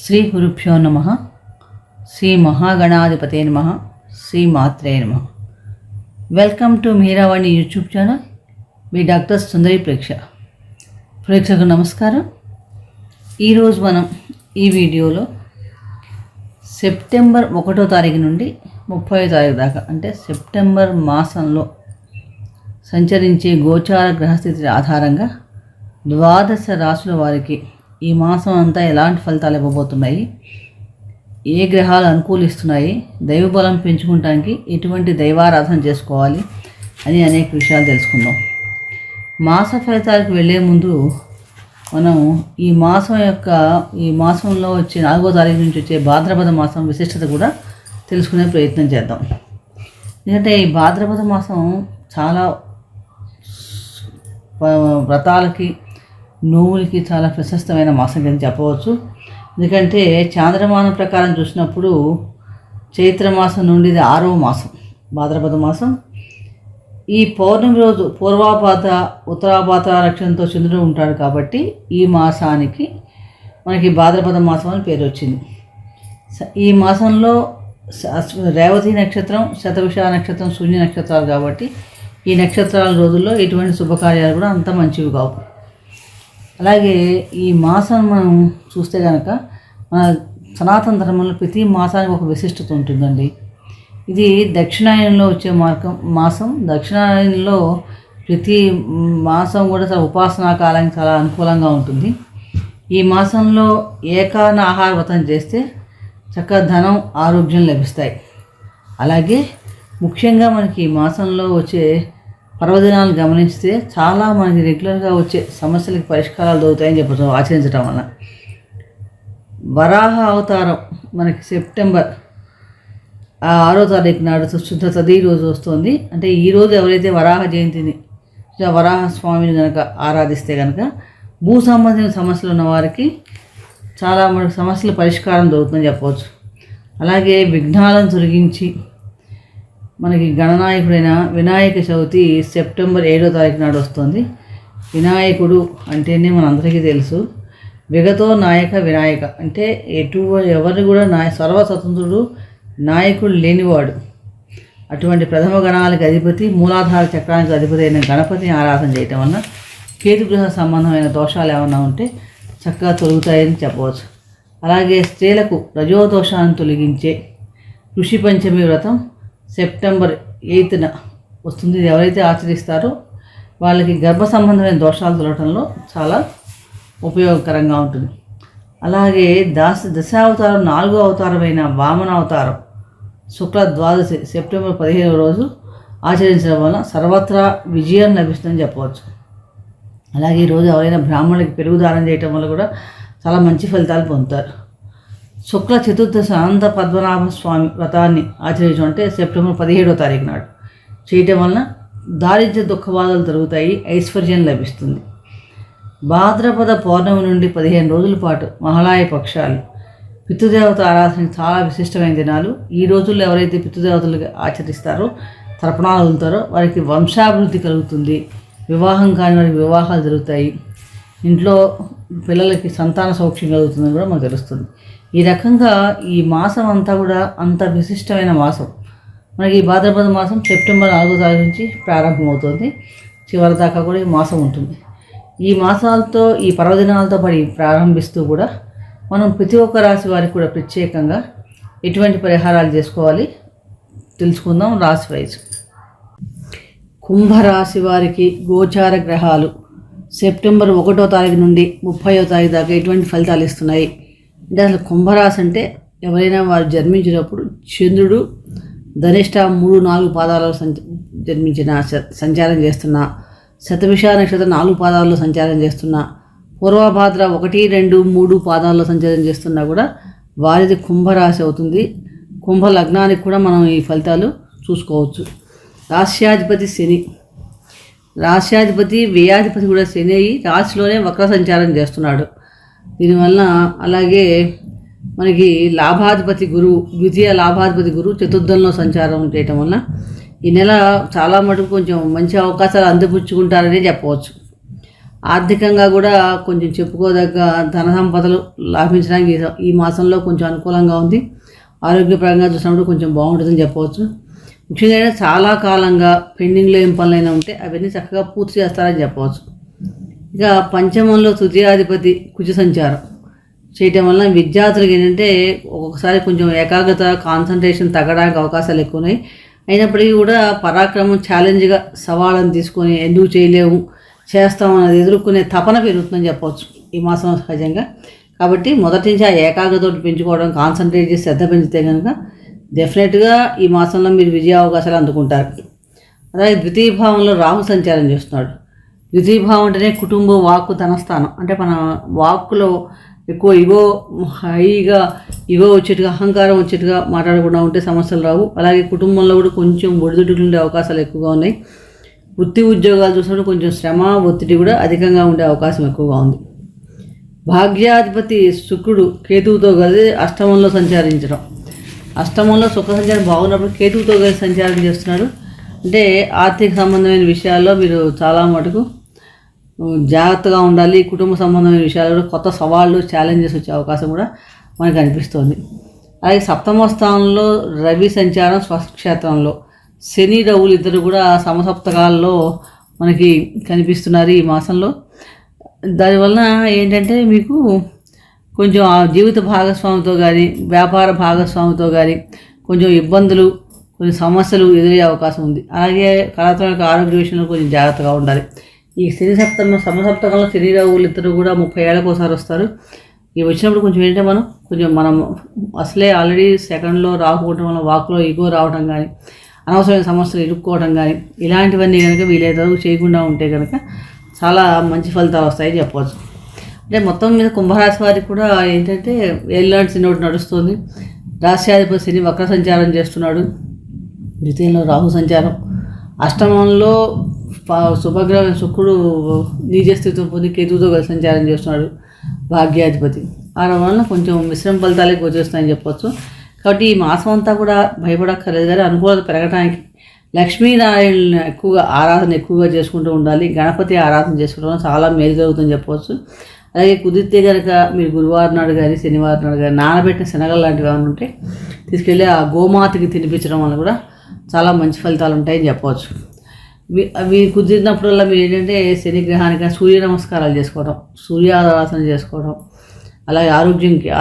శ్రీ గురుభ్యో నమః. శ్రీ మహాగణాధిపతే నమః. శ్రీ మాత్రే నమః. Welcome to Meeravani YouTube channel. మీ డాక్టర్ సుందరి ప్రేక్షకు నమస్కారం. ఈరోజు మనం ఈ వీడియోలో సెప్టెంబర్ 1వ తారీఖు నుండి 30వ తారీఖు దాకా అంటే సెప్టెంబర్ మాసంలో సంచరించే గోచార గ్రహస్థితి ఆధారంగా ద్వాదశ రాశుల వారికి ఈ మాసం అంతా ఎలాంటి ఫలితాలు ఇవ్వబోతున్నాయి, ఏ గ్రహాలు అనుకూలిస్తున్నాయి, దైవబలం పెంచుకోవడానికి ఎటువంటి దైవారాధన చేసుకోవాలి అని అనేక విషయాలు తెలుసుకుందాం. మాస ఫలితాలకు వెళ్ళే ముందు మనం ఈ మాసంలో వచ్చే 4వ తారీఖు నుంచి వచ్చే భాద్రపద మాసం విశిష్టత కూడా తెలుసుకునే ప్రయత్నం చేద్దాం. ఎందుకంటే ఈ భాద్రపద మాసం చాలా వ్రతాలకి నోవులకి చాలా ప్రశస్తమైన మాసం కింద చెప్పవచ్చు. ఎందుకంటే చాంద్రమానం ప్రకారం చూసినప్పుడు చైత్రమాసం నుండి ఇది 6వ మాసం భాద్రపద మాసం. ఈ పౌర్ణమి రోజు పూర్వాపాత ఉత్తరాపాత నక్షత్రంతో చంద్రుడు ఉంటాడు కాబట్టి ఈ మాసానికి మనకి భాద్రపద మాసం అని పేరు వచ్చింది. ఈ మాసంలో రేవతి నక్షత్రం, శతభిష నక్షత్రం, శూన్య నక్షత్రాలు కాబట్టి ఈ నక్షత్రాల రోజుల్లో ఎటువంటి శుభకార్యాలు కూడా అంత మంచివి కావు. అలాగే ఈ మాసం మనం చూస్తే కనుక మన సనాతన ధర్మంలో ప్రతి మాసానికి ఒక విశిష్టత ఉంటుందండి. ఇది దక్షిణాయనంలో వచ్చే మాసం. దక్షిణాయనంలో ప్రతి మాసం కూడా చాలా ఉపాసనా కాలానికి చాలా అనుకూలంగా ఉంటుంది. ఈ మాసంలో ఏకాన ఆహార వ్రతం చేస్తే చక్కగా ధనం, ఆరోగ్యం లభిస్తాయి. అలాగే ముఖ్యంగా మనకి ఈ మాసంలో వచ్చే పర్వదినాలు గమనిస్తే చాలా మనకి రెగ్యులర్గా వచ్చే సమస్యలకు పరిష్కారాలు దొరుకుతాయని చెప్పచ్చు ఆచరించడం వల్ల. వరాహ అవతారం మనకి సెప్టెంబర్ 6వ తారీఖు నాడు శుద్ధ తది రోజు వస్తుంది. అంటే ఈరోజు ఎవరైతే వరాహ జయంతిని వరాహ స్వామిని కనుక ఆరాధిస్తే కనుక భూ సంబంధించిన సమస్యలు ఉన్న వారికి చాలా మనకు సమస్యల పరిష్కారం దొరుకుతుందని చెప్పవచ్చు. అలాగే విఘ్నాలను తొలగించి మనకి గణనాయకుడైన వినాయక చవితి సెప్టెంబర్ 7వ తారీఖు నాడు వస్తుంది. వినాయకుడు అంటేనే మనందరికీ తెలుసు, విగతో నాయక వినాయక అంటే ఎవరిని కూడా సర్వస్వతంత్రుడు, నాయకుడు లేనివాడు. అటువంటి ప్రథమ గణాలకు అధిపతి, మూలాధార చక్రానికి అధిపతి అయిన గణపతిని ఆరాధన చేయటం వలన కేతుగ్రహ సంబంధమైన దోషాలు ఏమన్నా ఉంటే చక్కగా తొలుగుతాయని చెప్పవచ్చు. అలాగే స్త్రీలకు రజోదోషాన్ని తొలగించే ఋషి పంచమి వ్రతం సెప్టెంబర్ 8న వస్తుంది. ఇది ఎవరైతే ఆచరిస్తారో వాళ్ళకి గర్భ సంబంధమైన దోషాలు తొలగటంలో చాలా ఉపయోగకరంగా ఉంటుంది. అలాగే దశావతారం 4వ అవతారమైన వామన అవతారం శుక్ల ద్వాదశి సెప్టెంబర్ 15వ రోజు ఆచరించడం వలన సర్వత్రా విజయం లభిస్తుందని చెప్పవచ్చు. అలాగే ఈరోజు ఎవరైనా బ్రాహ్మణులకి పెరుగు దానం చేయటం వల్ల కూడా చాలా మంచి ఫలితాలు పొందుతారు. శుక్ల చతుర్దశి అనంత పద్మనాభ స్వామి వ్రతాన్ని ఆచరించడం అంటే సెప్టెంబర్ 17వ తారీఖు నాడు చేయటం వలన దారిద్ర్య దుఃఖబాధలు తొలగుతాయి, ఐశ్వర్యం లభిస్తుంది. భాద్రపద పౌర్ణమి నుండి 15 రోజుల పాటు మహాళయ పక్షాలు పితృదేవత ఆరాధనకి చాలా విశిష్టమైన దినాలు. ఈ రోజుల్లో ఎవరైతే పితృదేవతలు ఆచరిస్తారో, తర్పణాలు వదులుతారో వారికి వంశాభివృద్ధి కలుగుతుంది. వివాహం కాని వారికి వివాహాలు జరుగుతాయి. ఇంట్లో పిల్లలకి సంతాన సౌఖ్యం కలుగుతుందని కూడా మనకు తెలుస్తుంది. ఈ రకంగా ఈ మాసం అంతా కూడా అంత విశిష్టమైన మాసం. మనకి ఈ భాద్రపద మాసం సెప్టెంబర్ 4వ తారీఖు నుంచి ప్రారంభమవుతుంది. చివరి దాకా కూడా ఈ మాసం ఉంటుంది. ఈ మాసాలతో ఈ పర్వదినాలతో పడి ప్రారంభిస్తూ కూడా మనం ప్రతి ఒక్క రాశి వారికి కూడా ప్రత్యేకంగా ఎటువంటి పరిహారాలు చేసుకోవాలి తెలుసుకుందాం రాశి వైజ్. కుంభరాశి వారికి గోచార గ్రహాలు సెప్టెంబర్ 1వ తారీఖు నుండి 30వ తారీఖు దాకా ఎటువంటి ఫలితాలు ఇస్తున్నాయి అంటే, అసలు కుంభరాశి అంటే ఎవరైనా వారు జన్మించినప్పుడు చంద్రుడు ధనిష్ట 3-4 పాదాలలో జన్మించిన సంచారం చేస్తున్న, శతభిష నక్షత్రం 4 పాదాల్లో సంచారం చేస్తున్న, పూర్వభాద్ర 1, 2, 3 పాదాల్లో సంచారం చేస్తున్నా కూడా వారిది కుంభరాశి అవుతుంది. కుంభ లగ్నానికి కూడా మనం ఈ ఫలితాలు చూసుకోవచ్చు. రాశ్యాధిపతి శని, రాశ్యాధిపతి వ్యయాధిపతి కూడా శని అయ్యి రాశిలోనే వక్ర సంచారం చేస్తున్నాడు. దీనివల్ల అలాగే మనకి లాభాధిపతి గురువు, ద్వితీయ లాభాధిపతి గురువు చతుర్థంలో సంచారం చేయటం వల్ల ఈ నెల చాలా మటుకు కొంచెం మంచి అవకాశాలు అందిపుచ్చుకుంటారనే చెప్పవచ్చు. ఆర్థికంగా కూడా కొంచెం చెప్పుకోదగ్గ ధన సంపదలు లాభించడానికి ఈ మాసంలో కొంచెం అనుకూలంగా ఉంది. ఆరోగ్యపరంగా చూసినప్పుడు కొంచెం బాగుంటుందని చెప్పవచ్చు. ముఖ్యంగా చాలా కాలంగా పెండింగ్లో ఏం పనులైనా ఉంటే అవన్నీ చక్కగా పూర్తి చేస్తారని చెప్పవచ్చు. ఇక పంచమంలో తృతీయాధిపతి కుజ సంచారం చేయటం వల్ల విద్యార్థులకి ఏంటంటే ఒక్కొక్కసారి కొంచెం ఏకాగ్రత కాన్సన్ట్రేషన్ తగ్గడానికి అవకాశాలు ఎక్కువ ఉన్నాయి. అయినప్పటికీ కూడా పరాక్రమం ఛాలెంజ్గా సవాళ్ళని తీసుకొని ఎందుకు చేయలేము చేస్తామన్నది ఎదుర్కొనే తపన పెరుగుతుందని చెప్పవచ్చు ఈ మాసం సహజంగా. కాబట్టి మొదటి నుంచి ఆ ఏకాగ్రతతో పెంచుకోవడం, కాన్సన్ట్రేట్ చేసి శ్రద్ధ పెంచితే కనుక డెఫినెట్గా ఈ మాసంలో మీరు విజయ అవకాశాలు అందుకుంటారు. అలాగే ద్వితీయ భావంలో రాహు సంచారం చేస్తున్నాడు. ద్వితీయ భావం అంటేనే కుటుంబ వాక్కు ధనస్థానం. అంటే మన వాక్కులో ఎక్కువ హైగా వచ్చేట్టుగా అహంకారం వచ్చేట్టుగా మాట్లాడకుండా ఉంటే సమస్యలు రావు. అలాగే కుటుంబంలో కూడా కొంచెం ఒడిదుడుకులు ఉండే అవకాశాలు ఎక్కువగా ఉన్నాయి. వృత్తి ఉద్యోగాలు చూసినప్పుడు కొంచెం శ్రమ ఒత్తిడి కూడా అధికంగా ఉండే అవకాశం ఎక్కువగా ఉంది. భాగ్యాధిపతి శుక్రుడు కేతువుతో కలిసి అష్టమంలో సంచరించడం. అష్టమంలో శుక్ర సంచారం బాగున్నప్పుడు కేతువుతో కలిసి సంచారం చేస్తున్నాడు. అంటే ఆర్థిక సంబంధమైన విషయాల్లో మీరు చాలా మటుకు జాగ్రత్తగా ఉండాలి. కుటుంబ సంబంధమైన విషయాల్లో కొత్త సవాళ్ళు ఛాలెంజెస్ వచ్చే అవకాశం కూడా మనకు అనిపిస్తుంది. అలాగే సప్తమ స్థానంలో రవి సంచారం స్వక్షేత్రంలో, శని రవులు ఇద్దరు కూడా సమసప్తకాల్లో మనకి కనిపిస్తున్నారు ఈ మాసంలో. దానివల్ల ఏంటంటే మీకు కొంచెం ఆ జీవిత భాగస్వామితో కానీ వ్యాపార భాగస్వామితో కానీ కొంచెం ఇబ్బందులు, కొన్ని సమస్యలు ఎదురయ్యే అవకాశం ఉంది. అలాగే కళాత్మక ఆరోగ్య విషయంలో కొంచెం జాగ్రత్తగా ఉండాలి. ఈ శని సమసప్తకంలో శని రవులు ఇద్దరు కూడా 30 ఏళ్ళకు ఒకసారి వస్తారు. ఇవి వచ్చినప్పుడు కొంచెం ఏంటంటే మనం అసలే ఆల్రెడీ సెకండ్లో రాకపోవడం వల్ల వాక్లో ఈగో రావడం కానీ, అనవసరమైన సమస్యలు ఇరుక్కోవడం కానీ ఇలాంటివన్నీ కనుక వీలైతే చేయకుండా ఉంటే కనుక చాలా మంచి ఫలితాలు వస్తాయని చెప్పవచ్చు. అంటే మొత్తం మీద కుంభరాశి వారికి కూడా ఏంటంటే ఏళ్ళనాటి శని ఒకటి నడుస్తుంది. రాశ్యాధిపతి శని వక్ర సంచారం చేస్తున్నాడు. ద్వితీయంలో రాహు సంచారం, అష్టమంలో శుభగ్రహం శుక్రుడు నీచ స్థితితో పొంది కేతువుతో కలిసి సంచారం చేస్తున్నాడు భాగ్యాధిపతి. ఆ వలన కొంచెం మిశ్రమ ఫలితాలే గోచరిస్తాయని చెప్పవచ్చు. కాబట్టి ఈ మాసం అంతా కూడా భయపడక్కర్లేదు, కానీ అనుకూలత పెరగడానికి లక్ష్మీనారాయణ ఆరాధన ఎక్కువగా చేసుకుంటూ ఉండాలి. గణపతి ఆరాధన చేసుకోవడం చాలా మేలు జరుగుతుందని చెప్పవచ్చు. అలాగే కుదిరితే కనుక మీరు గురువారం నాడు కానీ శనివారం నాడు కానీ నానబెట్టిన శనగలు లాంటివి ఏమైనా ఉంటే తీసుకెళ్ళి ఆ గోమాతకి తినిపించడం వల్ల కూడా చాలా మంచి ఫలితాలు ఉంటాయని చెప్పవచ్చు. అవి కుదిరినప్పుడల్లా మీరు ఏంటంటే శనిగ్రహానికి సూర్య నమస్కారాలు చేసుకోవడం, సూర్యారాధన చేసుకోవడం, అలాగే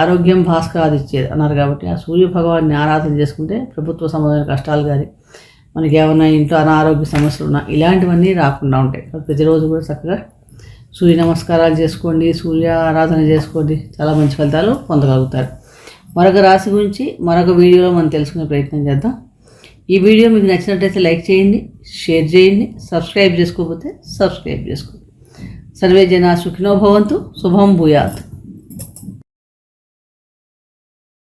ఆరోగ్యం భాస్కరాది ఇచ్చేది అన్నారు కాబట్టి ఆ సూర్య భగవాన్ని ఆరాధన చేసుకుంటే ప్రభుత్వ సంబంధమైన కష్టాలు కానీ మనకి ఏమైనా ఇంట్లో అనారోగ్య సమస్యలు ఉన్నా ఇలాంటివన్నీ రాకుండా ఉంటాయి. ప్రతిరోజు కూడా చక్కగా సూర్య నమస్కారాలు చేసుకోండి, సూర్య ఆరాధన చేసుకోండి, చాలా మంచి ఫలితాలు పొందగలుగుతారు. మరొక రాశి గురించి మరొక వీడియోలో మనం తెలుసుకునే ప్రయత్నం చేద్దాం. ఈ వీడియో మీకు నచ్చినట్లయితే లైక్ చేయండి, షేర్ చేయండి, సబ్స్క్రైబ్ చేసుకోకపోతే సబ్స్క్రైబ్ చేసుకోండి. సర్వే జనా సుఖినో భవంతు, శుభం భూయాత్.